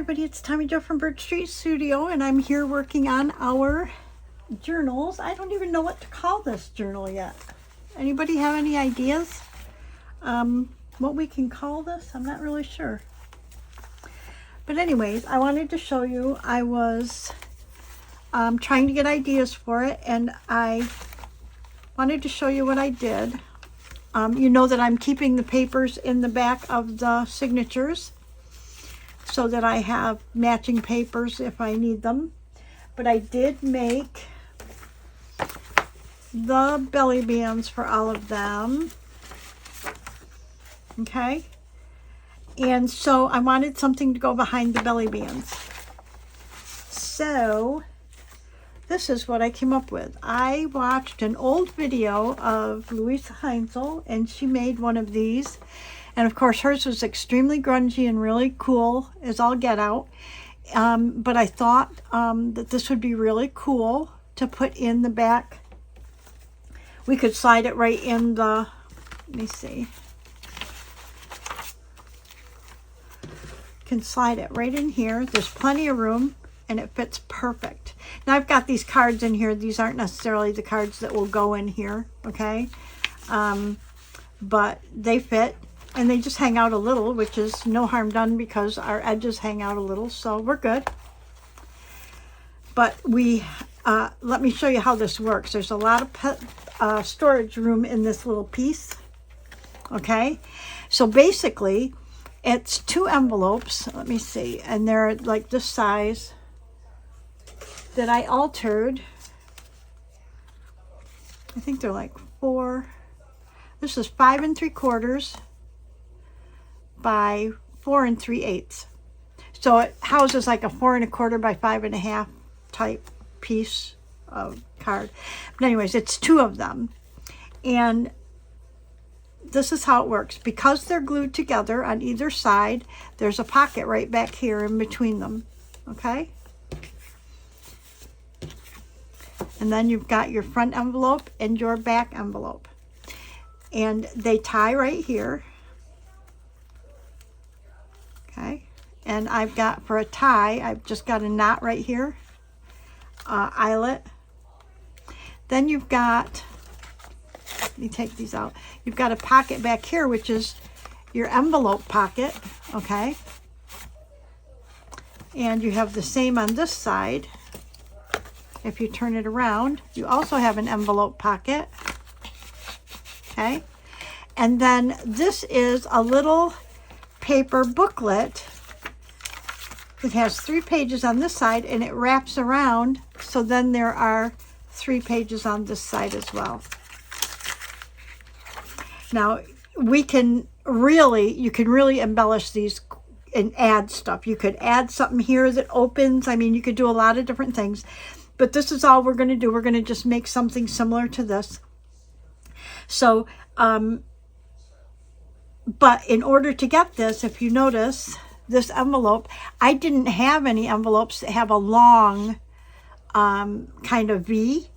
everybody, it's Tommy Jo from Bird Street Studio, and I'm here working on our journals. I don't even know what to call this journal yet. Anybody have any ideas what we can call this? I'm not really sure. But anyways, I wanted to show you, I was trying to get ideas for it, and I wanted to show you what I did. You know that I'm keeping the papers in the back of the signatures, so that I have matching papers if I need them. But I did make the belly bands for all of them. Okay. And so I wanted something to go behind the belly bands. So this is what I came up with. I watched an old video of Louisa Heinzel, and she made one of these. And of course, hers was extremely grungy and really cool as all get out. But I thought that this would be really cool to put in the back. We could slide it right in the, let me see. Can slide it right in here. There's plenty of room and it fits perfect. Now I've got these cards in here. These aren't necessarily the cards that will go in here, okay? But they fit. And they just hang out a little, which is no harm done because our edges hang out a little, so we're good. But let me show you how this works. There's a lot of storage room in this little piece, okay? So basically, it's 2 envelopes, let me see, and they're like this size that I altered. I think they're like 4. This is 5 3/4. By 4 3/8. So it houses like a 4 1/4 by 5 1/2 type piece of card. But anyways, it's 2 of them. And this is how it works. Because they're glued together on either side, there's a pocket right back here in between them. Okay? And then you've got your front envelope and your back envelope. And they tie right here. Okay, and I've got, for a tie, I've just got a knot right here, eyelet. Then you've got, let me take these out, you've got a pocket back here, which is your envelope pocket, okay? And you have the same on this side. If you turn it around, you also have an envelope pocket, okay? And then this is a little paper booklet. It has 3 pages on this side and it wraps around, so then there are 3 pages on this side as well. Now you can really embellish these and add stuff. You could add something here that opens. I mean, you could do a lot of different things, but this is all we're going to do. We're going to just make something similar to this. So but in order to get this, if you notice, this envelope, I didn't have any envelopes that have a long kind of V.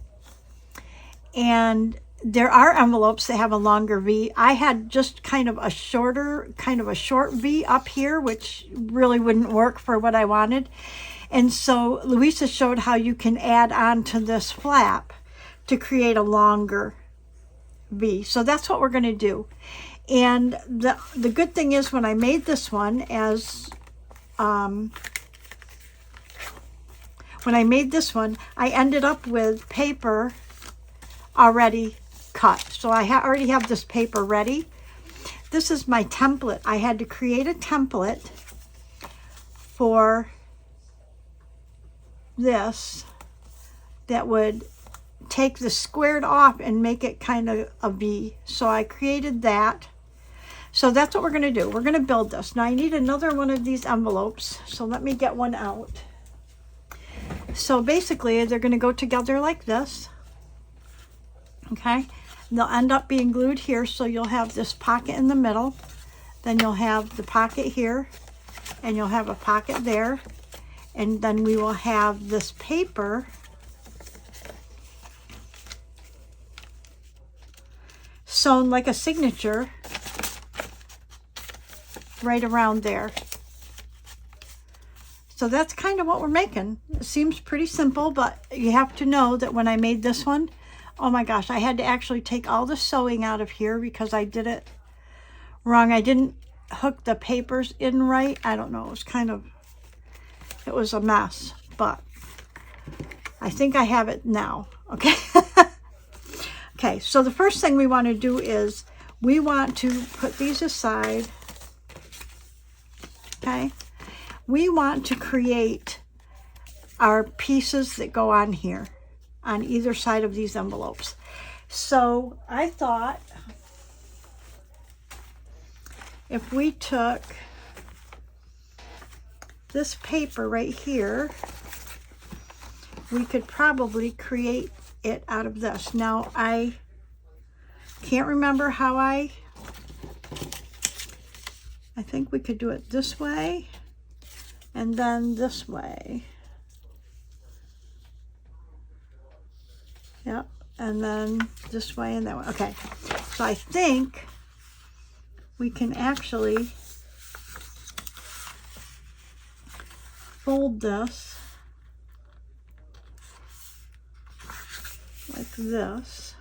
And there are envelopes that have a longer V. I had just kind of a short V up here, which really wouldn't work for what I wanted. And so Louisa showed how you can add on to this flap to create a longer V. So that's what we're going to do. And the good thing is, when I made this one, when I made this one, I ended up with paper already cut. So I already have this paper ready. This is my template. I had to create a template for this that would take the squared off and make it kind of a V. So I created that. So that's what we're going to do. We're going to build this. Now I need another one of these envelopes. So let me get one out. So basically they're going to go together like this. Okay. And they'll end up being glued here. So you'll have this pocket in the middle. Then you'll have the pocket here. And you'll have a pocket there. And then we will have this paper sewn like a signature right around there. So that's kind of what we're making. It seems pretty simple, but you have to know that when I made this one, oh my gosh, I had to actually take all the sewing out of here because I did it wrong. I didn't hook the papers in right. I don't know. It was a mess, but I think I have it now. Okay. Okay, so the first thing we want to do is we want to put these aside. Okay. We want to create our pieces that go on here, on either side of these envelopes. So I thought if we took this paper right here, we could probably create it out of this. Now, I can't remember how I think we could do it this way and then this way. Yep, and then this way and that way. Okay, so I think we can actually fold this like this.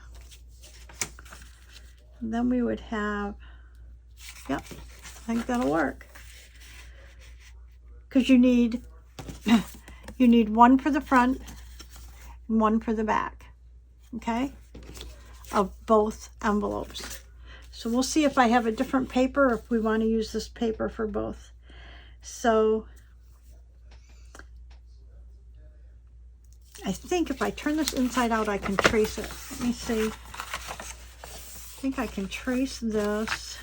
And then we would have, yep, I think that'll work. Because you need one for the front and one for the back, okay, of both envelopes. So we'll see if I have a different paper or if we want to use this paper for both. So I think if I turn this inside out, I can trace it. Let me see. I think I can trace this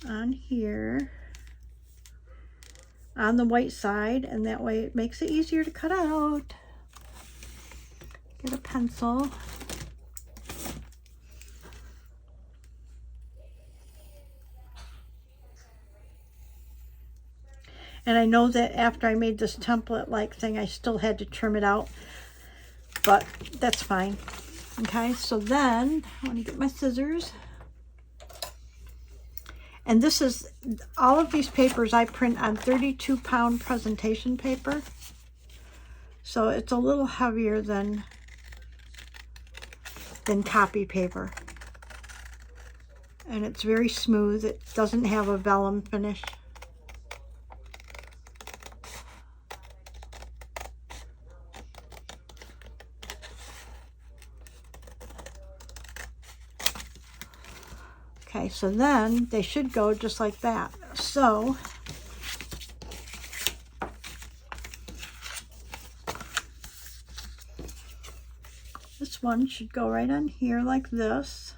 on here on the white side, and that way it makes it easier to cut out. Get a pencil. And I know that after I made this template-like thing, I still had to trim it out, but that's fine. Okay, so then I want to get my scissors. And this is, all of these papers I print on 32-pound presentation paper. So it's a little heavier than copy paper. And it's very smooth. It doesn't have a vellum finish. Okay, so then they should go just like that. So this one should go right on here like this.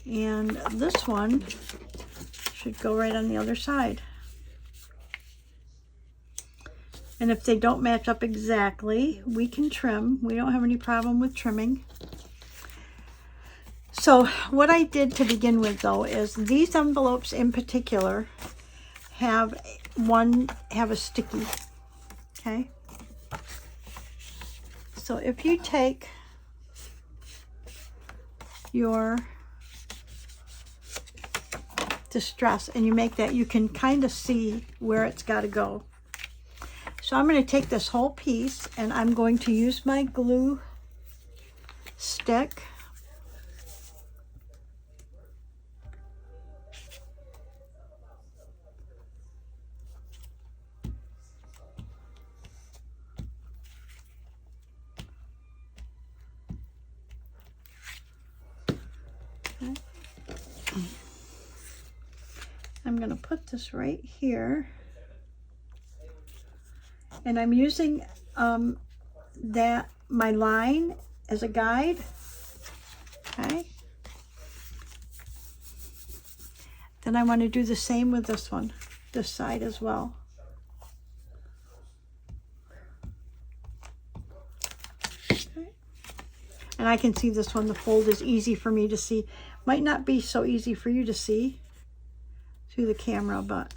And this one should go right on the other side. And if they don't match up exactly, we can trim. We don't have any problem with trimming. So what I did to begin with, though, is these envelopes in particular have a sticky, okay? So if you take your distress and you make that, you can kind of see where it's got to go. So I'm going to take this whole piece and I'm going to use my glue stick. I'm going to put this right here, and I'm using my line as a guide. Okay. Then I want to do the same with this one, this side as well. Okay. And I can see this one, the fold is easy for me to see. Might not be so easy for you to see through the camera, but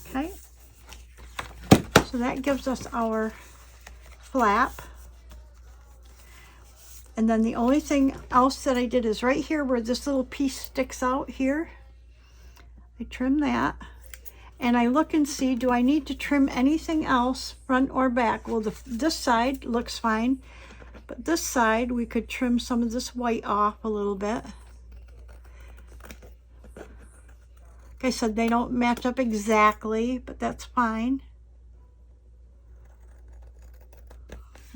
okay. So that gives us our flap. And then the only thing else that I did is right here where this little piece sticks out here. I trim that. And I look and see, do I need to trim anything else, front or back? Well, this side looks fine, but this side, we could trim some of this white off a little bit. Like I said, they don't match up exactly, but that's fine.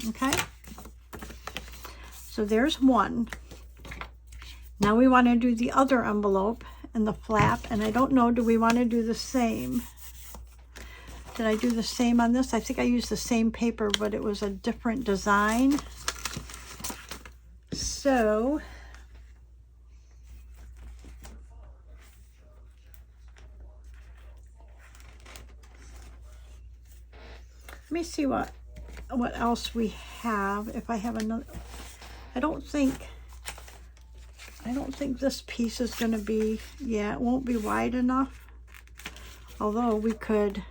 Okay. So there's one. Now we want to do the other envelope and the flap, and I don't know, do we want to do the same? Did I do the same on this? I think I used the same paper, but it was a different design. So let me see what else we have. If I have another, I don't think this piece is going to be, yeah, it won't be wide enough. Although we could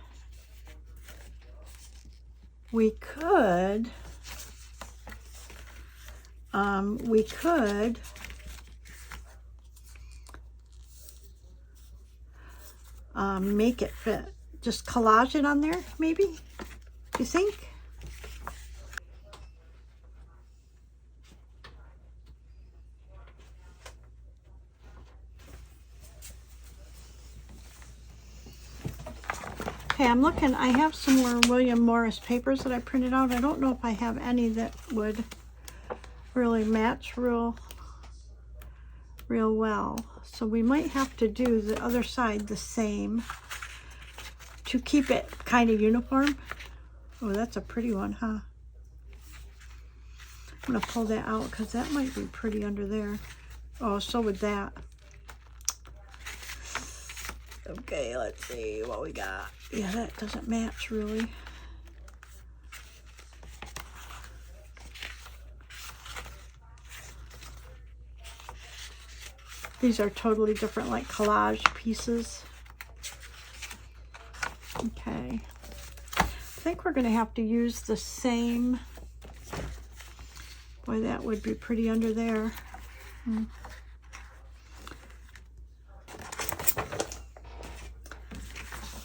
make it fit. Just collage it on there, maybe? You think? Okay, I'm looking. I have some more William Morris papers that I printed out. I don't know if I have any that would really match real well. So we might have to do the other side the same to keep it kind of uniform. Oh, that's a pretty one, huh? I'm going to pull that out because that might be pretty under there. Oh, so would that. Okay, let's see what we got. Yeah, that doesn't match really. These are totally different, like collage pieces. Okay. I think we're going to have to use the same. Boy, that would be pretty under there.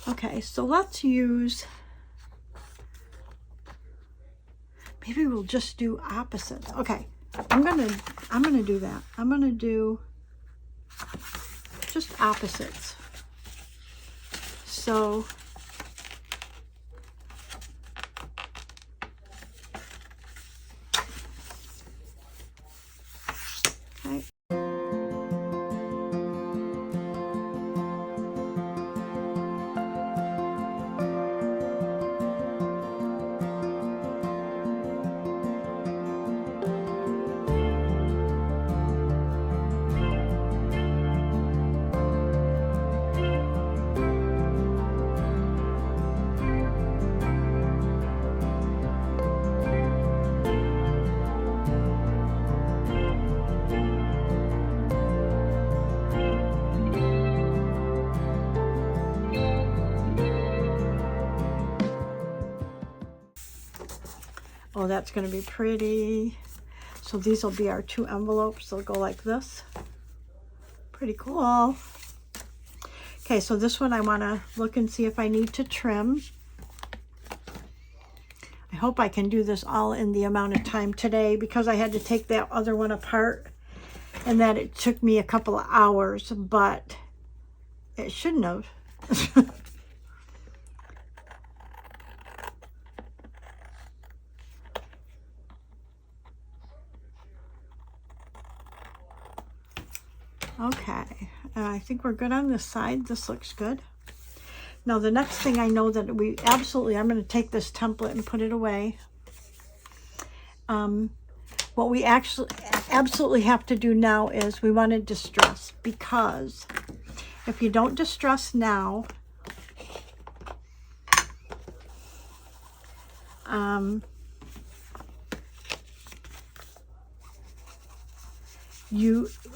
Okay, so let's use, maybe we'll just do opposites. Okay, I'm gonna do that. I'm gonna do just opposites. So okay. Oh, that's going to be pretty. So these will be our two envelopes. They'll go like this. Pretty cool. Okay, so this one I want to look and see if I need to trim. I hope I can do this all in the amount of time today because I had to take that other one apart and that it took me a couple of hours, but it shouldn't have. Okay, I think we're good on this side. This looks good. Now the next thing I know that we absolutely, I'm going to take this template and put it away. What we actually absolutely have to do now is we want to distress, because if you don't distress now,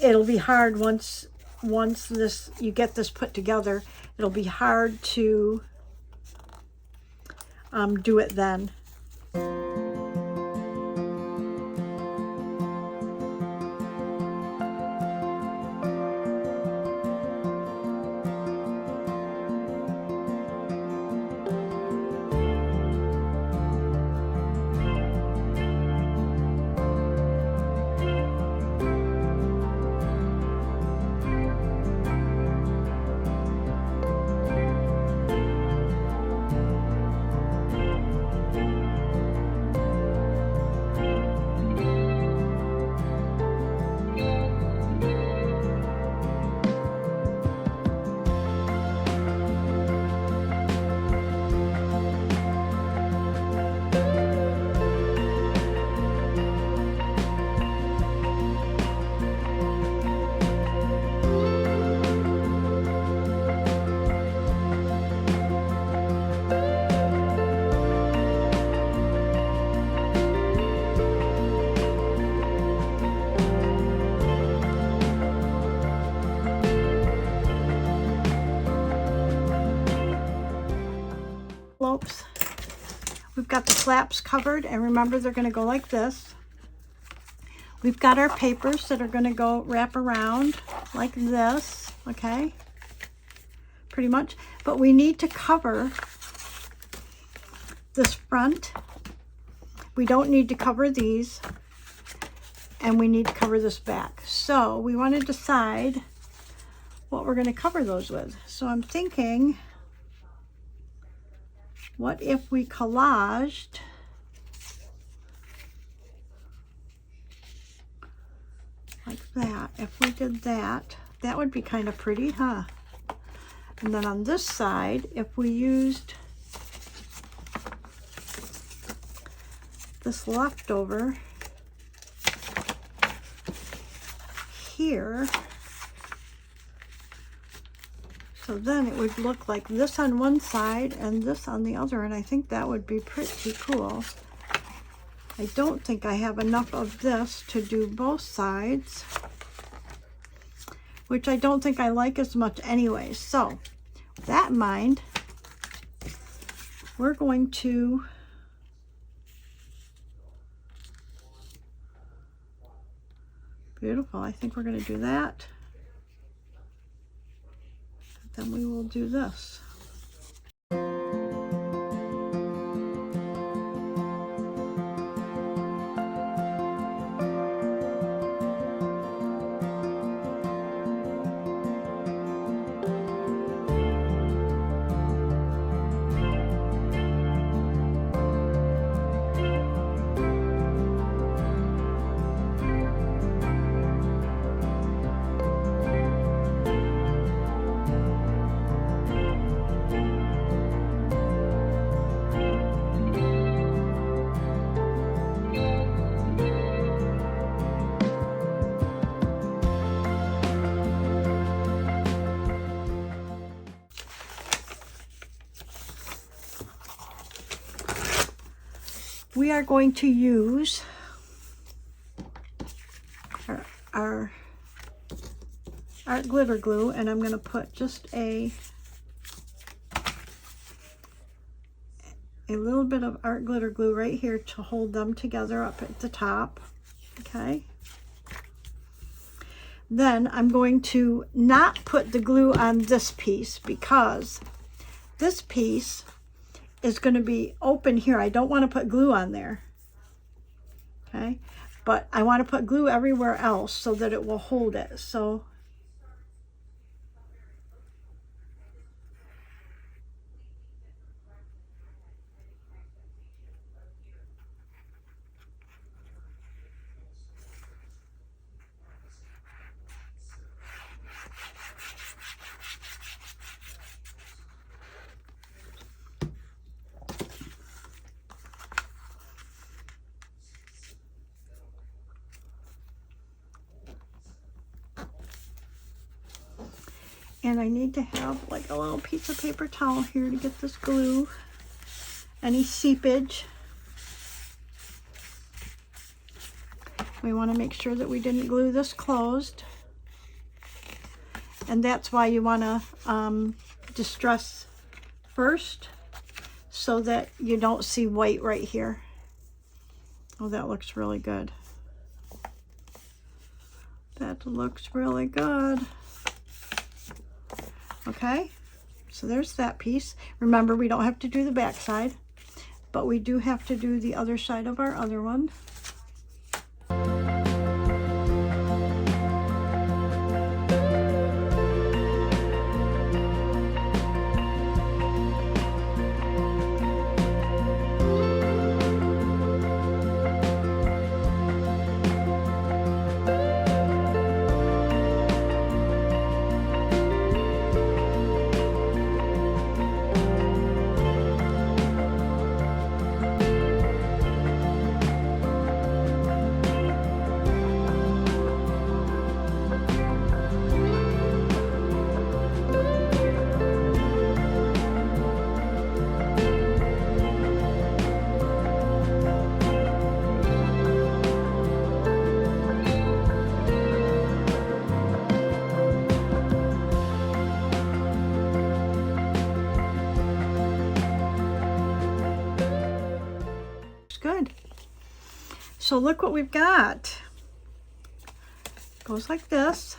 it'll be hard once this, you get this put together, it'll be hard to do it then. envelopes. We've got the flaps covered, and remember they're going to go like this. We've got our papers that are going to go wrap around like this, okay? Pretty much. But we need to cover this front. We don't need to cover these. And we need to cover this back. So we want to decide what we're going to cover those with. So I'm thinking, what if we collaged like that? If we did that, that would be kind of pretty, huh? And then on this side, if we used this leftover here, so then it would look like this on one side and this on the other, and I think that would be pretty cool. I don't think I have enough of this to do both sides, which I don't think I like as much anyway. So with that in mind, we're going to beautiful. I think we're going to do that. Then we will do this. We are going to use our art glitter glue, and I'm going to put just a little bit of art glitter glue right here to hold them together up at the top. Okay. Then I'm going to not put the glue on this piece because this piece is going to be open here. I don't want to put glue on there. Okay. But I want to put glue everywhere else so that it will hold it. So and I need to have like a little piece of paper towel here to get this glue, any seepage. We want to make sure that we didn't glue this closed. And that's why you want to distress first so that you don't see white right here. Oh, that looks really good. That looks really good. Okay, so there's that piece. Remember, we don't have to do the back side, but we do have to do the other side of our other one. good. So look what we've got. Goes like this.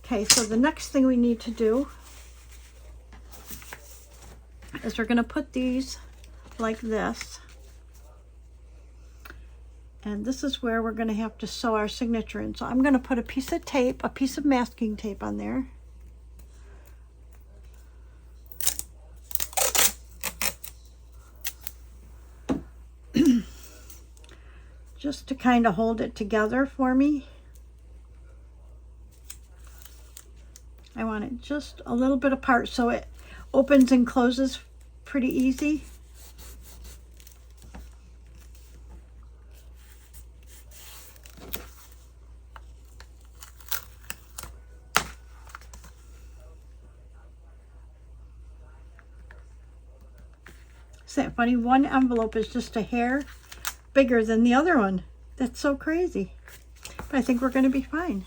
Okay, so the next thing we need to do is we're going to put these like this. And this is where we're going to have to sew our signature in. So I'm going to put a piece of tape, a piece of masking tape on there. Just to kind of hold it together for me. I want it just a little bit apart so it opens and closes pretty easy. Isn't that funny? One envelope is just a hair bigger than the other one. That's so crazy. But I think we're going to be fine.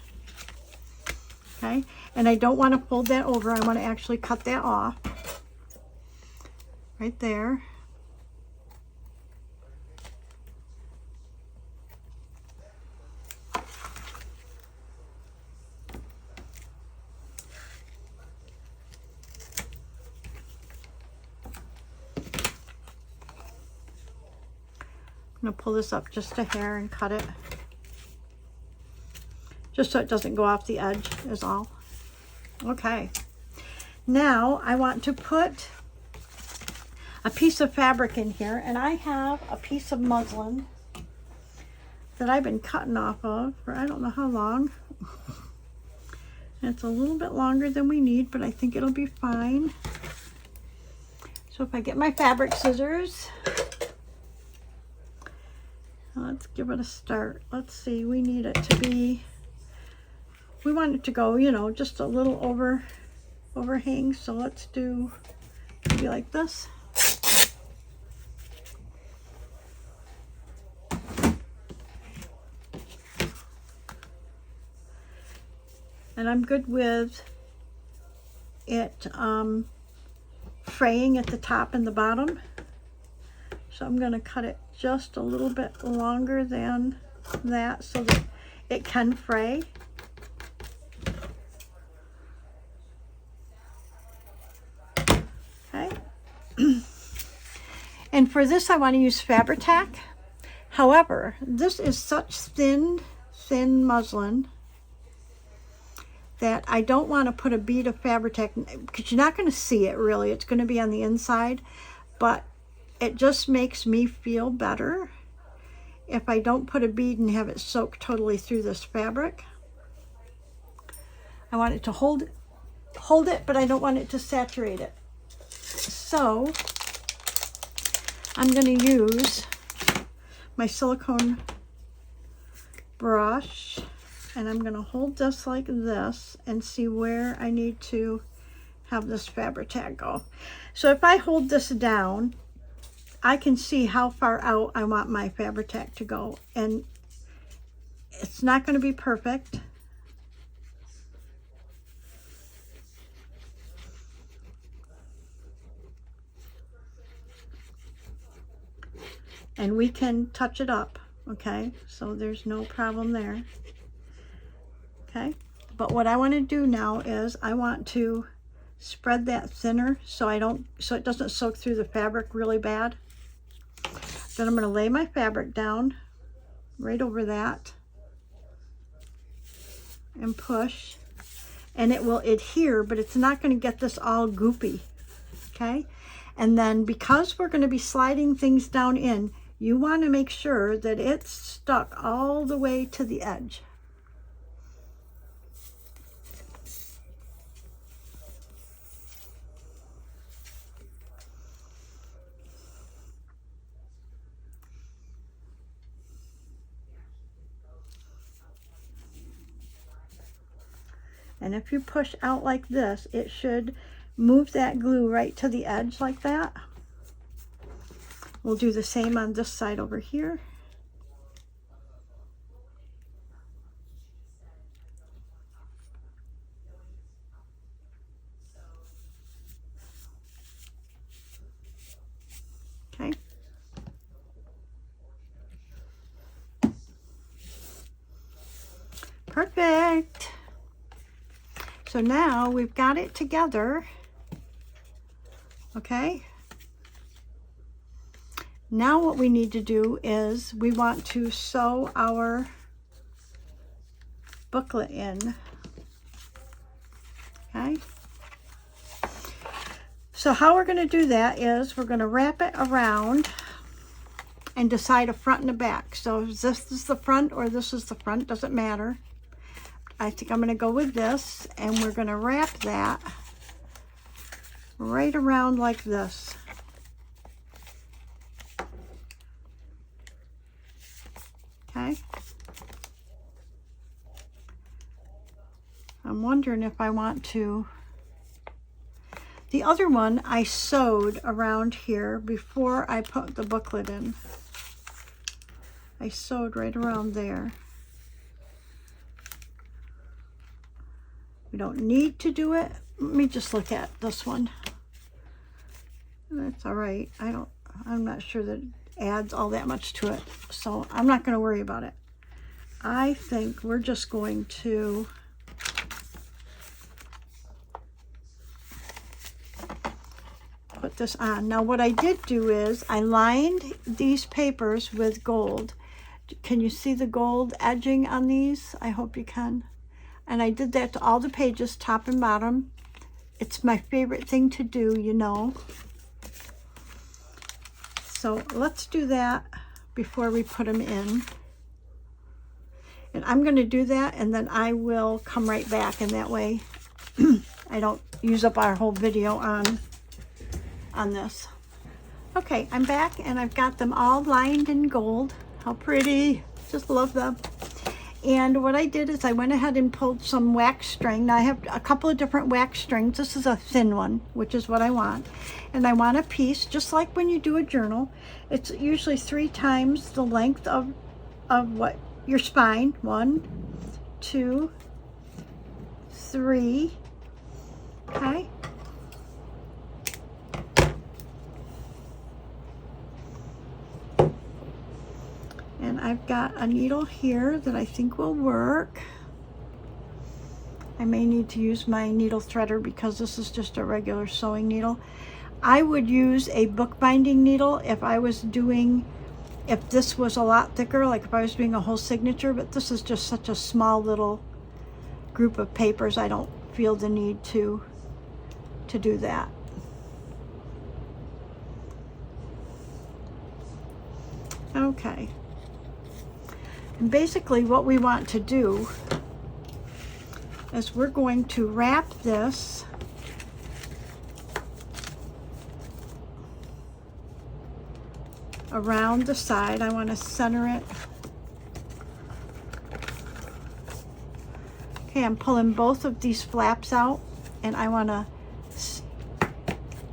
Okay, and I don't want to fold that over. I want to actually cut that off. Right there. I'm going to pull this up just a hair and cut it. Just so it doesn't go off the edge is all. Okay. Now I want to put a piece of fabric in here, and I have a piece of muslin that I've been cutting off of for I don't know how long. It's a little bit longer than we need, but I think it'll be fine. So if I get my fabric scissors, let's give it a start. Let's see, we need it to be, we want it to go, you know, just a little overhang. So let's do maybe like this. And I'm good with it fraying at the top and the bottom. So I'm going to cut it just a little bit longer than that so that it can fray. Okay. And for this I want to use Fabri-Tac. However, this is such thin muslin that I don't want to put a bead of Fabri-Tac, because you're not going to see it really. It's going to be on the inside, but it just makes me feel better if I don't put a bead and have it soak totally through this fabric. I want it to hold it, but I don't want it to saturate it. So I'm going to use my silicone brush, and I'm going to hold this like this and see where I need to have this Fabri-Tac go. So if I hold this down, I can see how far out I want my Fabri-Tac to go, and it's not going to be perfect. And we can touch it up, okay? So there's no problem there. Okay, but what I want to do now is I want to spread that thinner so it doesn't soak through the fabric really bad. Then I'm going to lay my fabric down right over that and push, and it will adhere, but it's not going to get this all goopy. Okay, and then because we're going to be sliding things down in, you want to make sure that it's stuck all the way to the edge. And if you push out like this, it should move that glue right to the edge like that. We'll do the same on this side over here. Okay. So now we've got it together. Okay. Now what we need to do is we want to sew our booklet in. Okay. So how we're going to do that is we're going to wrap it around and decide a front and a back. So if this is the front or this is the front, doesn't matter. I think I'm going to go with this, and we're going to wrap that right around like this. Okay. I'm wondering if I want to. The other one I sewed around here before I put the booklet in. I sewed right around there. We don't need to do it. Let me just look at this one. That's all right. I'm not sure that it adds all that much to it, so I'm not going to worry about it. I think we're just going to put this on. Now what I did do is I lined these papers with gold. Can you see the gold edging on these? I hope you can. And I did that to all the pages, top and bottom. It's my favorite thing to do, you know. So let's do that before we put them in. And I'm going to do that, and then I will come right back, and that way I don't use up our whole video on this. Okay, I'm back, and I've got them all lined in gold. How pretty. Just love them. And what I did is I went ahead and pulled some wax string. Now I have a couple of different wax strings. This is a thin one, which is what I want. And I want a piece, just like when you do a journal. It's usually 3 times the length of what your spine. 1, 2, 3. Okay. And I've got a needle here that I think will work. I may need to use my needle threader because this is just a regular sewing needle. I would use a bookbinding needle if this was a lot thicker, like if I was doing a whole signature, but this is just such a small little group of papers. I don't feel the need to do that. Okay. And basically what we want to do is we're going to wrap this around the side. I want to center it. Okay, I'm pulling both of these flaps out, and I want to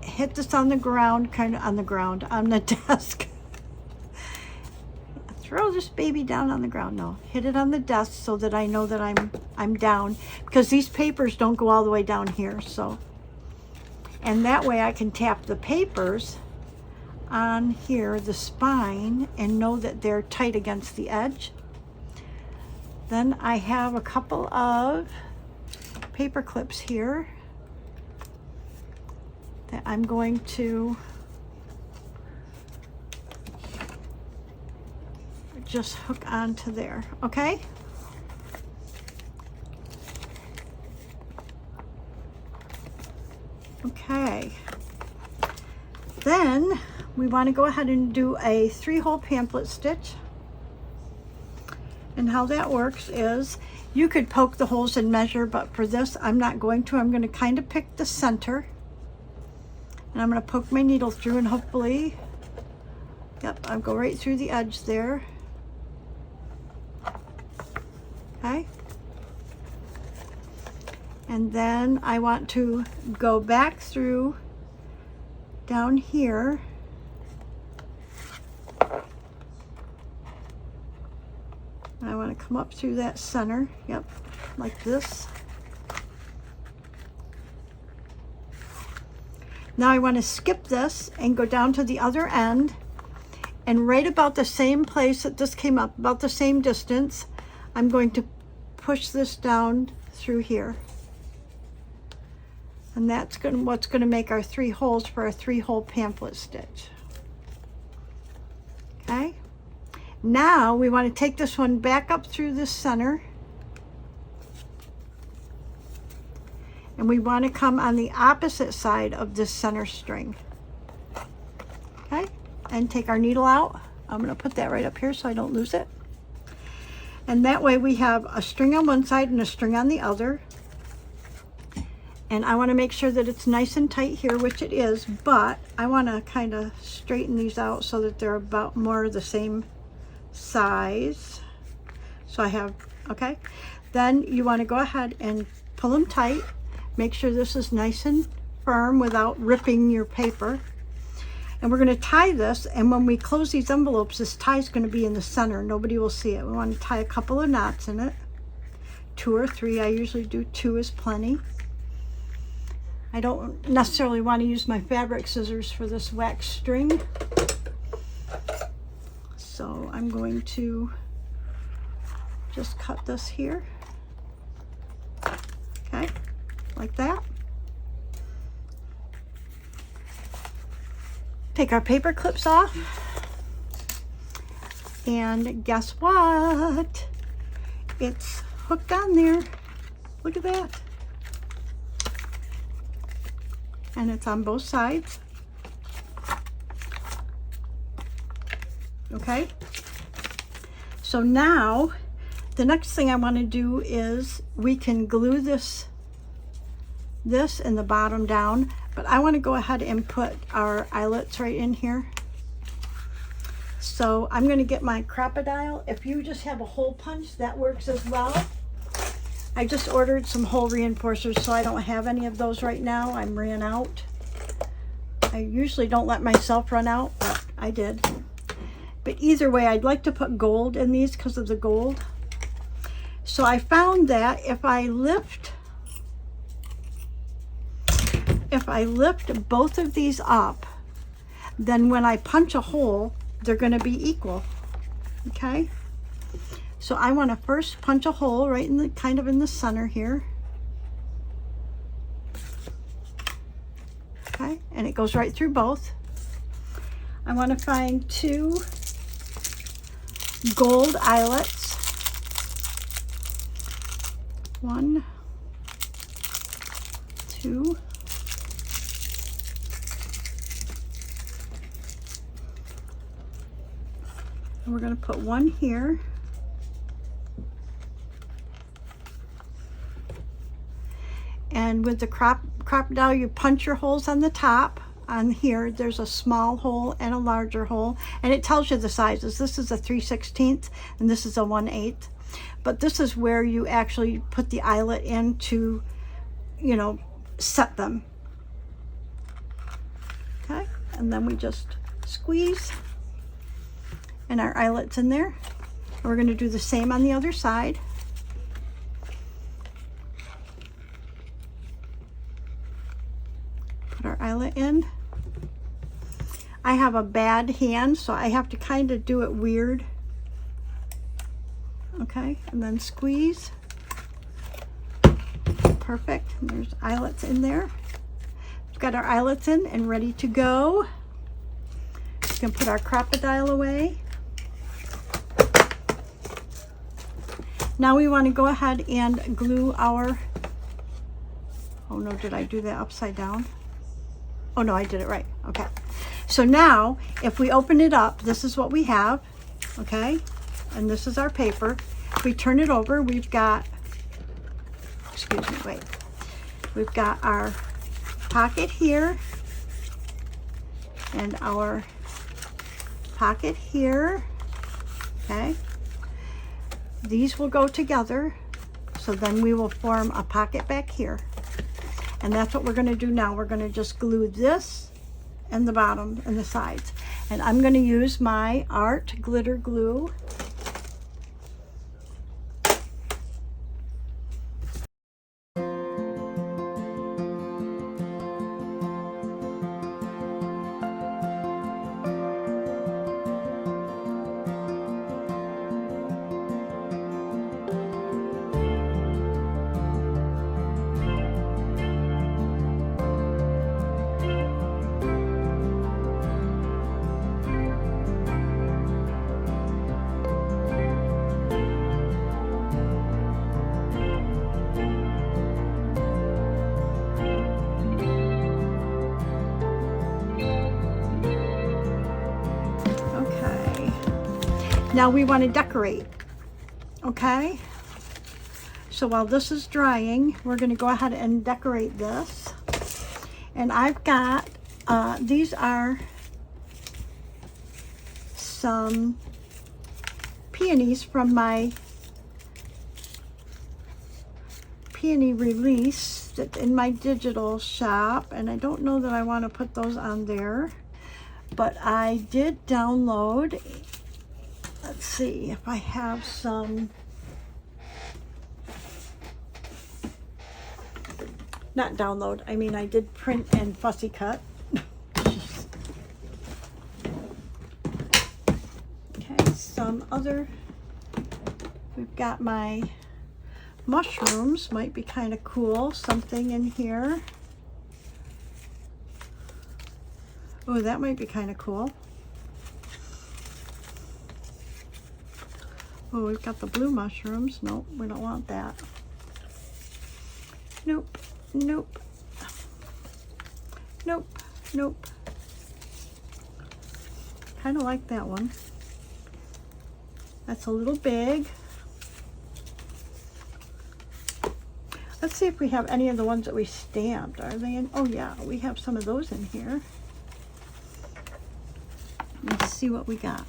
hit this on the ground, on the desk. Throw this baby down on the ground. No, hit it on the desk so that I know that I'm down, because these papers don't go all the way down here. So, and that way I can tap the papers on here, the spine, and know that they're tight against the edge. Then I have a couple of paper clips here that I'm going to just hook onto there. Okay. Okay. Then we want to go ahead and do a 3-hole pamphlet stitch. And how that works is you could poke the holes and measure, but for this I'm not going to. I'm going to kind of pick the center, and I'm going to poke my needle through, and hopefully, yep, I'll go right through the edge there. Okay. And then I want to go back through down here. I want to come up through that center. Yep, like this. Now I want to skip this and go down to the other end, and right about the same place that this came up, about the same distance, I'm going to push this down through here. And that's what's going to make our 3 holes for a 3-hole pamphlet stitch. Okay. Now we want to take this one back up through the center. And we want to come on the opposite side of this center string. Okay. And take our needle out. I'm going to put that right up here so I don't lose it. And that way we have a string on one side and a string on the other. And I want to make sure that it's nice and tight here, which it is, but I want to kind of straighten these out so that they're about more the same size. So I have, okay. Then you want to go ahead and pull them tight. Make sure this is nice and firm without ripping your paper. And we're going to tie this, and when we close these envelopes, this tie is going to be in the center. Nobody will see it. We want to tie a couple of knots in it. 2 or 3. I usually do 2 is plenty. I don't necessarily want to use my fabric scissors for this wax string. So I'm going to just cut this here. Okay, like that. Take our paper clips off. And guess what? It's hooked on there. Look at that. And it's on both sides. Okay. So now the next thing I want to do is we can glue this in the bottom down, but I want to go ahead and put our eyelets right in here. So I'm going to get my crocodile. If you just have a hole punch, that works as well. I just ordered some hole reinforcers, so I don't have any of those right now. I'm ran out. I usually don't let myself run out, but I did. But either way, I'd like to put gold in these because of the gold. So I found that if I lift both of these up, then when I punch a hole, they're going to be equal. Okay? So I want to first punch a hole right in the kind of in the center here. Okay, and it goes right through both. I want to find 2 gold eyelets. 1, 2. And we're going to put 1 here. And with the crocodile, you punch your holes on the top. On here, there's a small hole and a larger hole, and it tells you the sizes. This is a 3/16 and this is a 1/8. But this is where you actually put the eyelet in to, you know, set them. Okay, and then we just squeeze, and our eyelet's in there. And we're going to do the same on the other side. Our eyelet in. I have a bad hand, so I have to kind of do it weird. Okay, and then squeeze. Perfect. And there's eyelets in there. We've got our eyelets in and ready to go. We can put our crocodile away. Now we want to go ahead and glue our, oh no, did I do that upside down? Oh no, I did it right. Okay. So now, if we open it up, this is what we have. Okay. And this is our paper. If we turn it over, we've got, excuse me, wait. We've got our pocket here and our pocket here. Okay. These will go together. So then we will form a pocket back here. And that's what we're going to do now. We're going to just glue this and the bottom and the sides. And I'm going to use my Art glitter glue. Now we want to decorate, okay? So while this is drying, we're going to go ahead and decorate this. And I've got, these are some peonies from my peony release that's in my digital shop. And I don't know that I want to put those on there, but I did download, let's see if I have some, not download, I mean I did print and fussy cut. Okay, some other, we've got my mushrooms, might be kind of cool, something in here. Oh, that might be kind of cool. Oh, we've got the blue mushrooms. Nope, we don't want that. Nope, nope, nope, nope. Kind of like that one. That's a little big. Let's see if we have any of the ones that we stamped. Are they in? Oh yeah, we have some of those in here. Let's see what we got.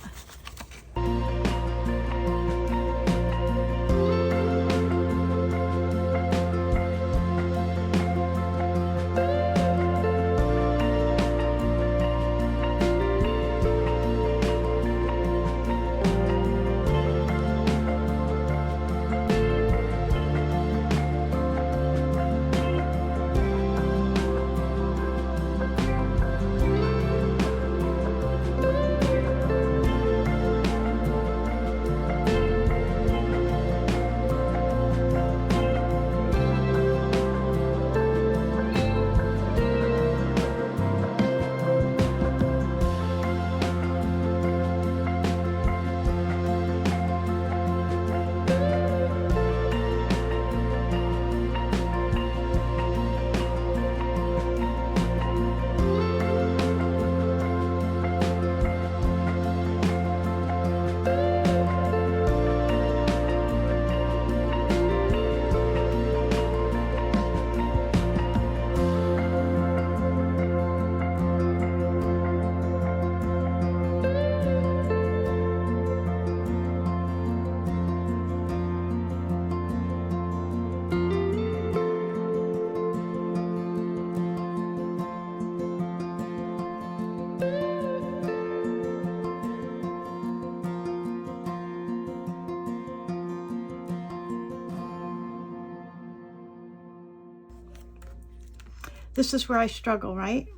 This is where I struggle, right?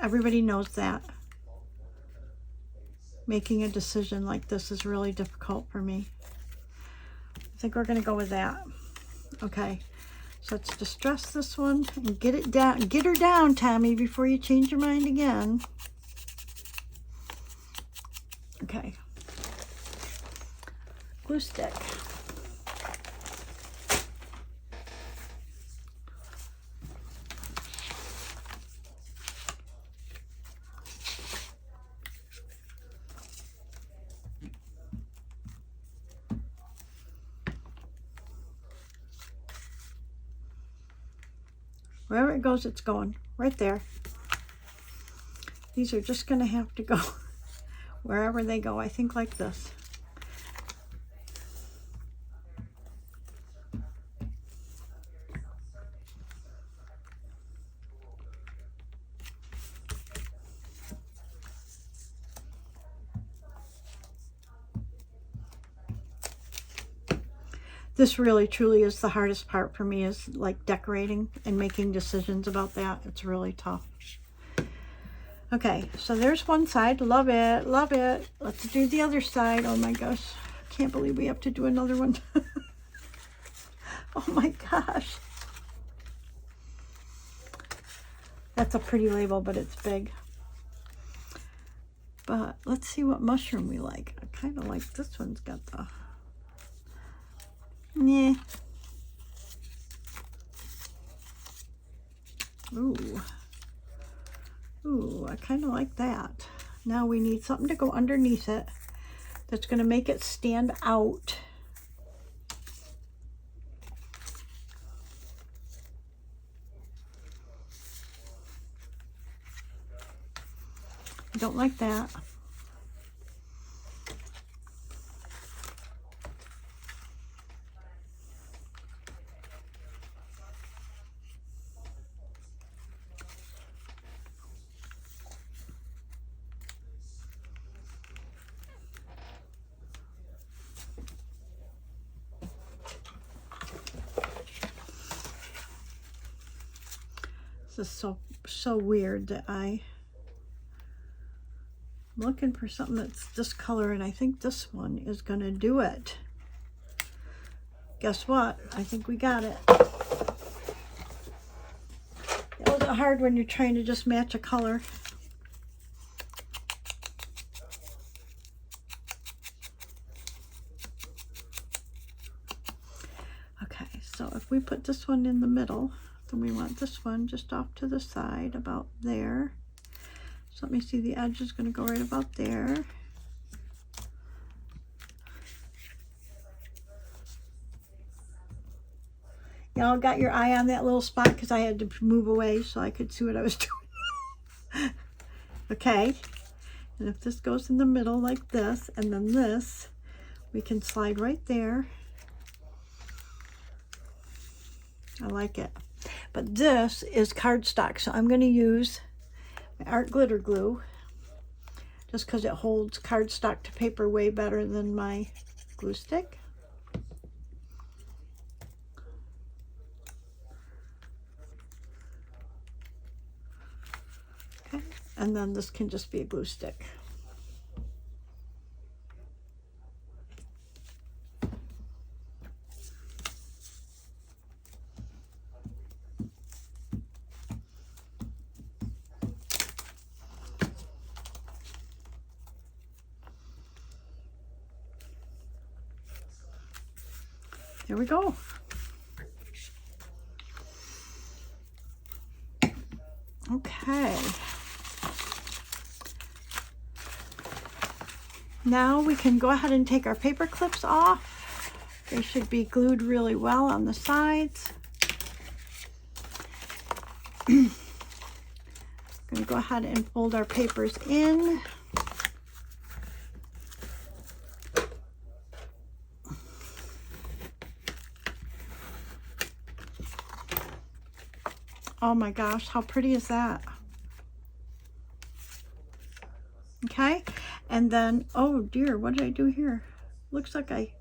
Everybody knows that. Making a decision like this is really difficult for me. I think we're going to go with that. Okay, so let's distress this one and get it down. Get her down, Tommy, before you change your mind again. Okay. Glue stick. Wherever it goes, it's going. Right there. These are just going to have to go wherever they go. I think like this. This really truly is the hardest part for me, is like decorating and making decisions about that. It's really tough. Okay, so there's one side. Love it, love it. Let's do the other side. Oh my gosh, can't believe we have to do another one. Oh my gosh. That's a pretty label, but it's big. But let's see what mushroom we like. I kind of like this one's got the... Yeah. Ooh. Ooh, I kind of like that. Now we need something to go underneath it. that's going to make it stand out. I don't like that. This is so weird that I'm looking for something that's this color, and I think this one is going to do it. Guess what? I think we got it. It wasn't hard when you're trying to just match a color. Okay, so if we put this one in the middle, then we want this one just off to the side about there. So let me see, the edge is going to go right about there. Y'all got your eye on that little spot because I had to move away so I could see what I was doing. Okay, and if this goes in the middle like this, and then this, we can slide right there. I like it. But this is cardstock, so I'm going to use my art glitter glue just because it holds cardstock to paper way better than my glue stick. Okay, and then this can just be a glue stick. There we go. Okay. Now we can go ahead and take our paper clips off. They should be glued really well on the sides. I'm going to go ahead and fold our papers in. Oh my gosh, how pretty is that? Okay, and then, oh dear, what did I do here? Looks like I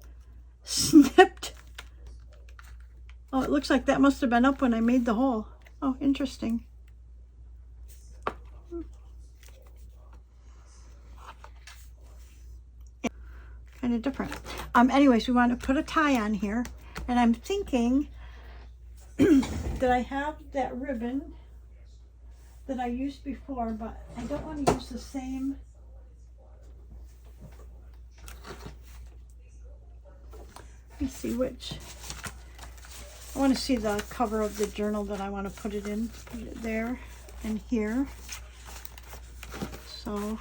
snipped. Oh, it looks like that must have been up when I made the hole. Oh, interesting. Kind of different. Anyways, we want to put a tie on here, and I'm thinking that I have that ribbon that I used before, but I don't want to use the same. Let me see which. I want to see the cover of the journal that I want to put it in. Put it there and here. So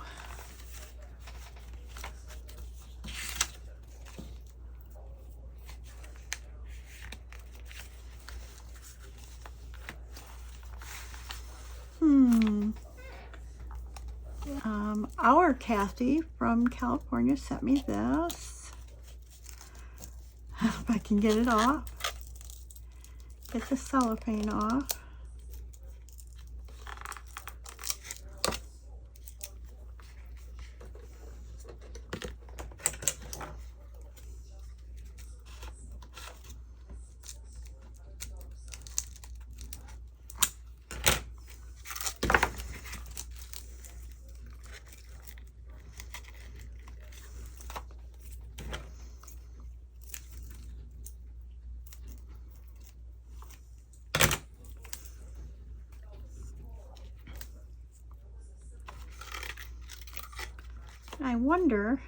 our Kathy from California sent me this. If I can get it off. Get the cellophane off. I wonder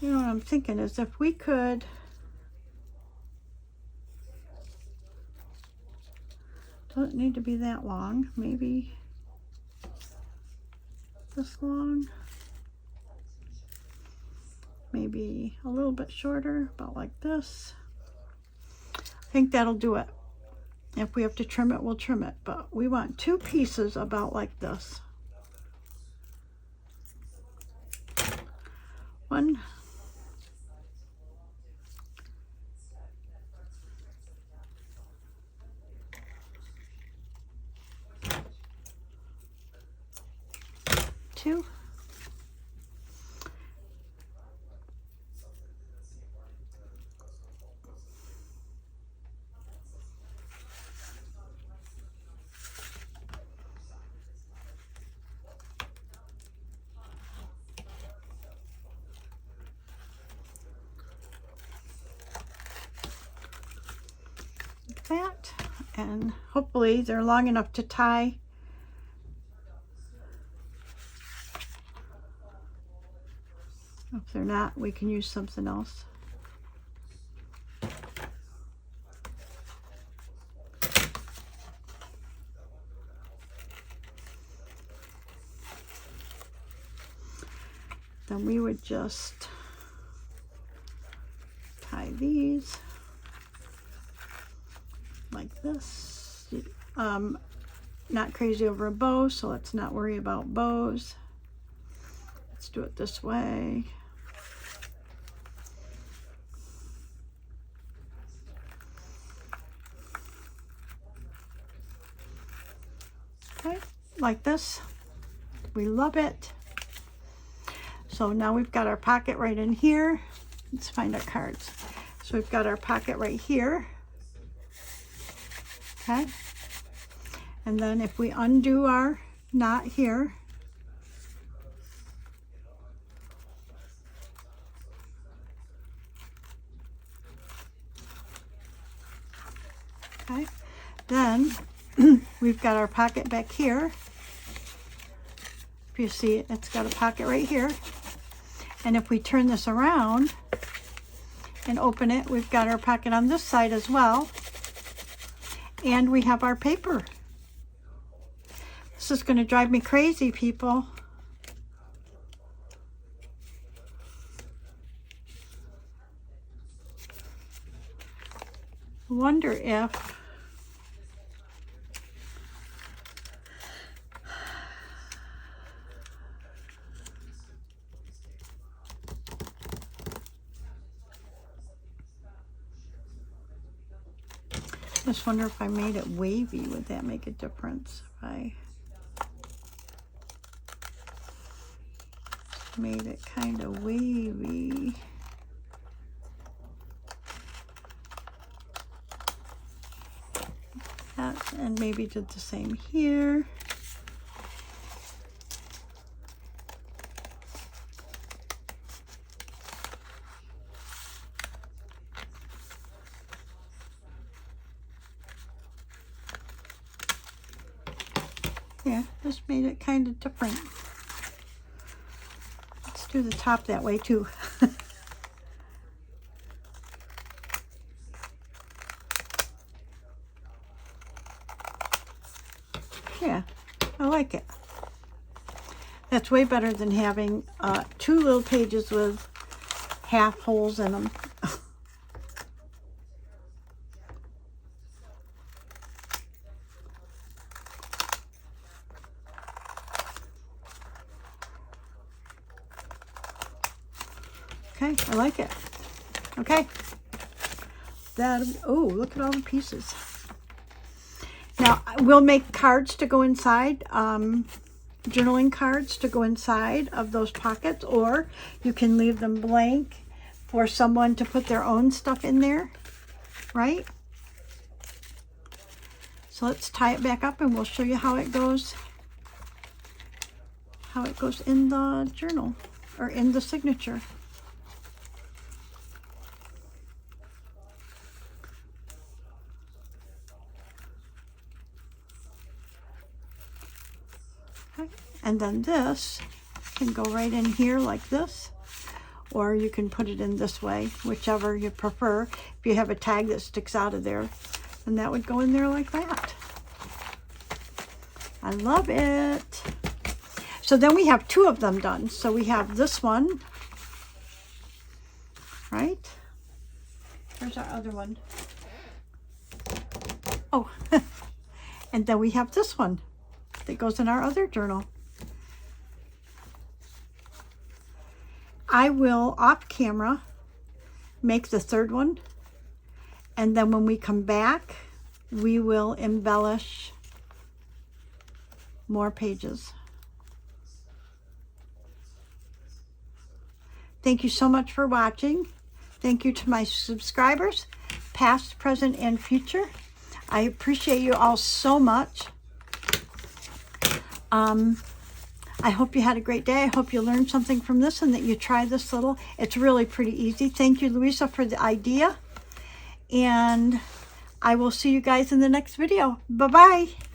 You know what I'm thinking is if we could doesn't need to be that long, maybe this long, maybe a little bit shorter, about like this. I think that'll do it. If we have to trim it, we'll trim it, but we want 2 pieces about like this. 1, 2. That, and hopefully they're long enough to tie. If they're not, we can use something else. Then we would just tie these like this. Not crazy over a bow, so let's not worry about bows. Let's do it this way. Okay, like this. We love it. So now we've got our pocket right in here. Let's find our cards. So we've got our pocket right here. Okay. And then if we undo our knot here, okay, then we've got our pocket back here. If you see it, it's got a pocket right here. And if we turn this around and open it, we've got our pocket on this side as well. And we have our paper. This is going to drive me crazy, people. I wonder if just wonder if I made it wavy, would that make a difference? If I made it kind of wavy. That, and maybe did the same here. Yeah, just made it kind of different. Let's do the top that way too. Yeah, I like it. That's way better than having 2 little pages with half holes in them. Okay, I like it. Okay. That, oh, look at all the pieces. Now, we'll make cards to go inside, journaling cards to go inside of those pockets, or you can leave them blank for someone to put their own stuff in there, right? So let's tie it back up and we'll show you how it goes in the journal or in the signature. And then this can go right in here like this, or you can put it in this way, whichever you prefer. If you have a tag that sticks out of there, then that would go in there like that. I love it. So then we have 2 of them done. So we have this one, right? Where's our other one? Oh, and then we have this one that goes in our other journal. I will, off camera, make the 3rd one, and then when we come back, we will embellish more pages. Thank you so much for watching. Thank you to my subscribers, past, present, and future. I appreciate you all so much. I hope you had a great day. I hope you learned something from this and that you try this little. It's really pretty easy. Thank you, Louisa, for the idea. And I will see you guys in the next video. Bye-bye.